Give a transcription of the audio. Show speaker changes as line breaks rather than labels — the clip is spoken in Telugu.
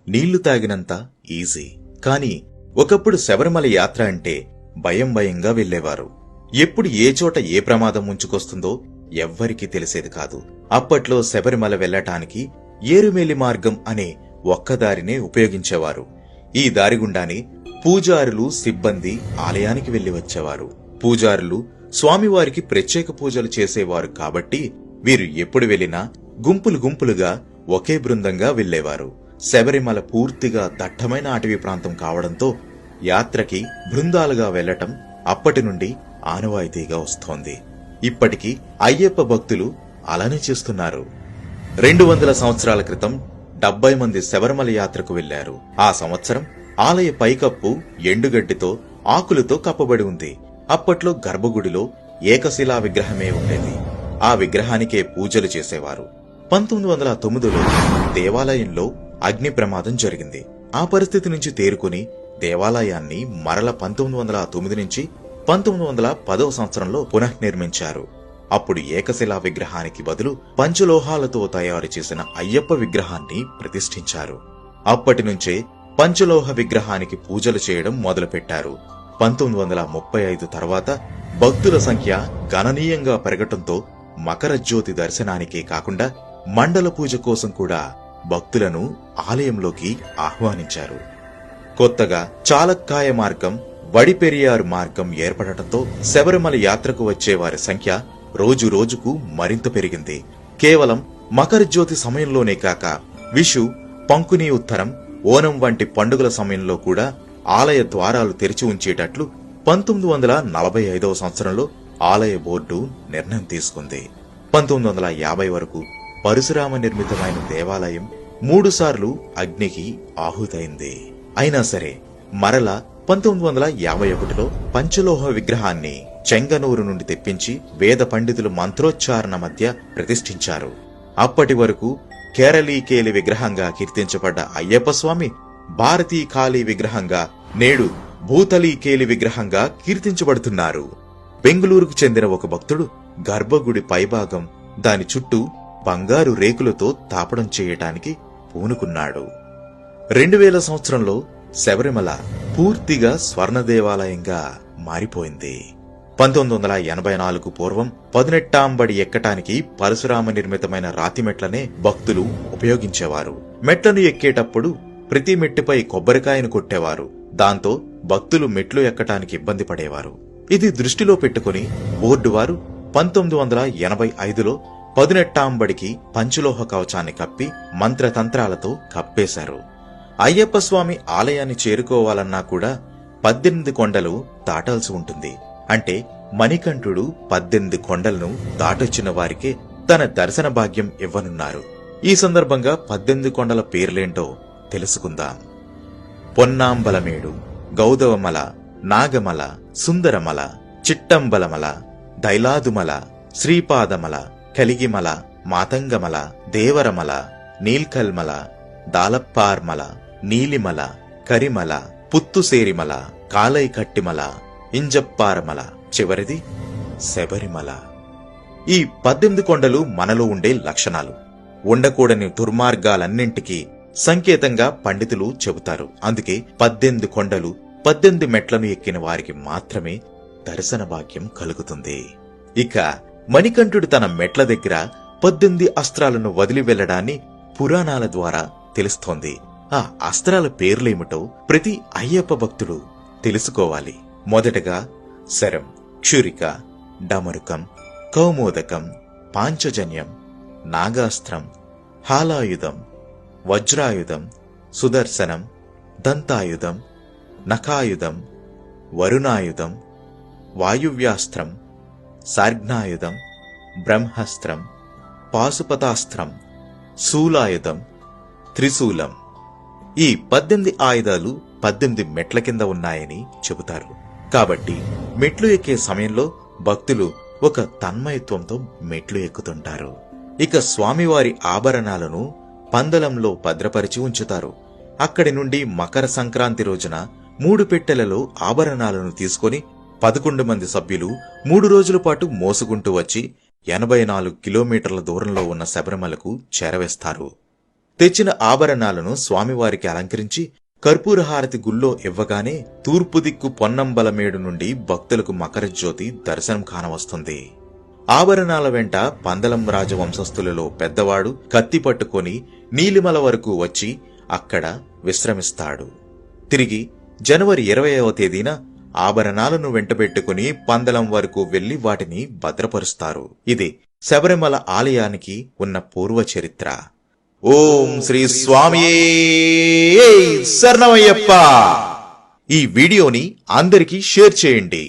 నీళ్లు తాగినంత ఈజీ. కాని ఒకప్పుడు శబరిమల యాత్ర అంటే భయంగా వెళ్లేవారు. ఎప్పుడు ఏ చోట ఏ ప్రమాదం ముంచుకొస్తుందో ఎవ్వరికీ తెలిసేది కాదు. అప్పట్లో శబరిమల వెళ్లటానికి ఏరుమేలి మార్గం అనే ఒక్కదారినే ఉపయోగించేవారు. ఈ దారిగుండానే పూజారులు, సిబ్బంది ఆలయానికి వెళ్లి వచ్చేవారు. పూజారులు స్వామివారికి ప్రత్యేక పూజలు చేసేవారు కాబట్టి వీరు ఎప్పుడు వెళ్లినా గుంపులుగా ఒకే బృందంగా వెళ్లేవారు. శబరిమల పూర్తిగా దట్టమైన అటవీ ప్రాంతం కావడంతో యాత్రకి బృందాలుగా వెళ్లటం అప్పటి నుండి ఆనవాయితీగా వస్తోంది. ఇప్పటికీ అయ్యప్ప భక్తులు అలానే చేస్తున్నారు. 200 సంవత్సరాల క్రితం 70 మంది శబరిమల యాత్రకు వెళ్లారు. ఆ సంవత్సరం ఆలయ పైకప్పు ఎండుగడ్డితో, ఆకులతో కప్పబడి ఉంది. అప్పట్లో గర్భగుడిలో ఏకశిలా విగ్రహమే ఉండేది. ఆ విగ్రహానికే పూజలు చేసేవారు. 1909లో దేవాలయంలో అగ్ని ప్రమాదం జరిగింది. ఆ పరిస్థితి నుంచి తేరుకుని దేవాలయాన్ని మరల 1909 నుంచి 1910వ సంవత్సరంలో పునఃనిర్మించారు. అప్పుడు ఏకశిలా విగ్రహానికి బదులు పంచలోహాలతో తయారు చేసిన అయ్యప్ప విగ్రహాన్ని ప్రతిష్ఠించారు. అప్పటి నుంచే పంచలోహ విగ్రహానికి పూజలు చేయడం మొదలుపెట్టారు. 1935 తర్వాత భక్తుల సంఖ్య గణనీయంగా పెరగటంతో మకర జ్యోతి దర్శనానికే కాకుండా మండల పూజ కోసం కూడా భక్తులను ఆలయంలోకి ఆహ్వానించారు. కొత్తగా చాలక్కాయ మార్గం, వడిపెరియారు మార్గం ఏర్పడటంతో శబరిమల యాత్రకు వచ్చే వారి సంఖ్య రోజు రోజుకు మరింత పెరిగింది. కేవలం మకర జ్యోతి సమయంలోనే కాక విషు, పంకుని ఉత్తరం, ఓనం వంటి పండుగల సమయంలో కూడా ఆలయ ద్వారాలు తెరిచి ఉంచేటట్లు 1945వ సంవత్సరంలో ఆలయ బోర్డు నిర్ణయం తీసుకుంది. 1950 వరకు పరశురామ నిర్మితమైన దేవాలయం 3 సార్లు అగ్నికి ఆహుతైంది. అయినా సరే మరల 1951లో పంచలోహ విగ్రహాన్ని చెంగనూరు నుండి తెప్పించి వేద పండితులు మంత్రోచ్చారణ మధ్య ప్రతిష్ఠించారు. అప్పటి వరకు కేరళీకేలి విగ్రహంగా కీర్తించబడ్డ అయ్యప్ప స్వామి భారతీ కాళీ విగ్రహంగా, నేడు భూతలీకేలి విగ్రహంగా కీర్తించబడుతున్నారు. బెంగుళూరుకు చెందిన ఒక భక్తుడు గర్భగుడి పైభాగం, దాని చుట్టూ బంగారు రేకులతో తాపడం చేయటానికి పూనుకున్నాడు. 2000 సంవత్సరంలో శబరిమల పూర్తిగా స్వర్ణ దేవాలయంగా మారిపోయింది. 1984 పూర్వం 18వ బడి ఎక్కటానికి పరశురామ నిర్మితమైన రాతి మెట్లనే భక్తులు ఉపయోగించేవారు. మెట్లను ఎక్కేటప్పుడు ప్రతి మెట్టుపై కొబ్బరికాయను కొట్టేవారు. దాంతో భక్తులు మెట్లు ఎక్కటానికి ఇబ్బంది పడేవారు. ఇది దృష్టిలో పెట్టుకుని బోర్డు వారు 1985లో 18వ బడికి పంచలోహ కవచాన్ని కప్పి మంత్రతంత్రాలతో కప్పేశారు. అయ్యప్ప స్వామి ఆలయాన్ని చేరుకోవాలన్నా కూడా 18 కొండలు దాటాల్సి ఉంటుంది. అంటే మణికంఠుడు 18 కొండలను దాటొచ్చిన వారికే తన దర్శన భాగ్యం ఇవ్వనున్నారు. ఈ సందర్భంగా 18 కొండల పేర్లేంటో తెలుసుకుందాం. పొన్నాంబలమేడు, గౌదవమల, నాగమల, సుందరమల, చిట్టంబలమల, దైలాదుమల, శ్రీపాదమల, కలిగిమల, మాతంగమల, దేవరమల, నీల్కల్మల, దాలప్పార్మల, నీలిమల, కరిమల, పుత్తుసేరిమల, కాలైకట్టిమల, ఇంజప్పారమల, చివరిది శబరిమల. ఈ 18 కొండలు మనలో ఉండే లక్షణాలు, ఉండకూడని దుర్మార్గాలన్నింటికీ సంకేతంగా పండితులు చెబుతారు. అందుకే 18 కొండలు, 18 మెట్లను ఎక్కిన వారికి మాత్రమే దర్శన భాగ్యం కలుగుతుంది. ఇక మణికంఠుడు తన మెట్ల దగ్గర 18 అస్త్రాలను వదిలి వెళ్లడాన్ని పురాణాల ద్వారా తెలుస్తోంది. ఆ అస్త్రాల పేర్లేమిటో ప్రతి అయ్యప్ప భక్తుడు తెలుసుకోవాలి. మొదటగా శరం, క్షురిక, డమరుకం, కౌమోదకం, పాంచజన్యం, నాగాస్త్రం, హాలాయుధం, వజ్రాయుధం, సుదర్శనం, దంతాయుధం, నఖాయుధం, వరుణాయుధం, వాయువ్యాస్త్రం, సార్ఘ్నాయుధం, బ్రహ్మాస్త్రం, పాశుపతాస్త్రం, శూలాయుధం, త్రిశూలం. ఈ 18 ఆయుధాలు 18 మెట్ల కింద ఉన్నాయని చెబుతారు. కాబట్టి మెట్లు ఎక్కే సమయంలో భక్తులు ఒక తన్మయత్వంతో మెట్లు ఎక్కుతుంటారు. ఇక స్వామివారి ఆభరణాలను పందలంలో భద్రపరిచి ఉంచుతారు. అక్కడి నుండి మకర సంక్రాంతి రోజున 3 పెట్టెలలో ఆభరణాలను తీసుకుని 11 మంది సభ్యులు 3 రోజుల పాటు మోసుకుంటూ వచ్చి 84 కిలోమీటర్ల దూరంలో ఉన్న శబరిమలకు చేరవేస్తారు. తెచ్చిన ఆభరణాలను స్వామివారికి అలంకరించి కర్పూరహారతి గుళ్ళో ఇవ్వగానే తూర్పు దిక్కు పొన్నంబలమేడు నుండి భక్తులకు మకరజ్యోతి దర్శనం కానవస్తుంది. ఆభరణాల వెంట పందలం రాజవంశస్థులలో పెద్దవాడు కత్తి పట్టుకొని నీలిమల వరకు వచ్చి అక్కడ విశ్రమిస్తాడు. తిరిగి జనవరి 20వ తేదీన ఆభరణాలను వెంటబెట్టుకుని పందలం వరకు వెళ్లి వాటిని భద్రపరుస్తారు. ఇది శబరిమల ఆలయానికి ఉన్న పూర్వ చరిత్ర. ఓం శ్రీ స్వామియే శరణమయ్యప్ప. ఈ వీడియోని అందరికీ షేర్ చేయండి.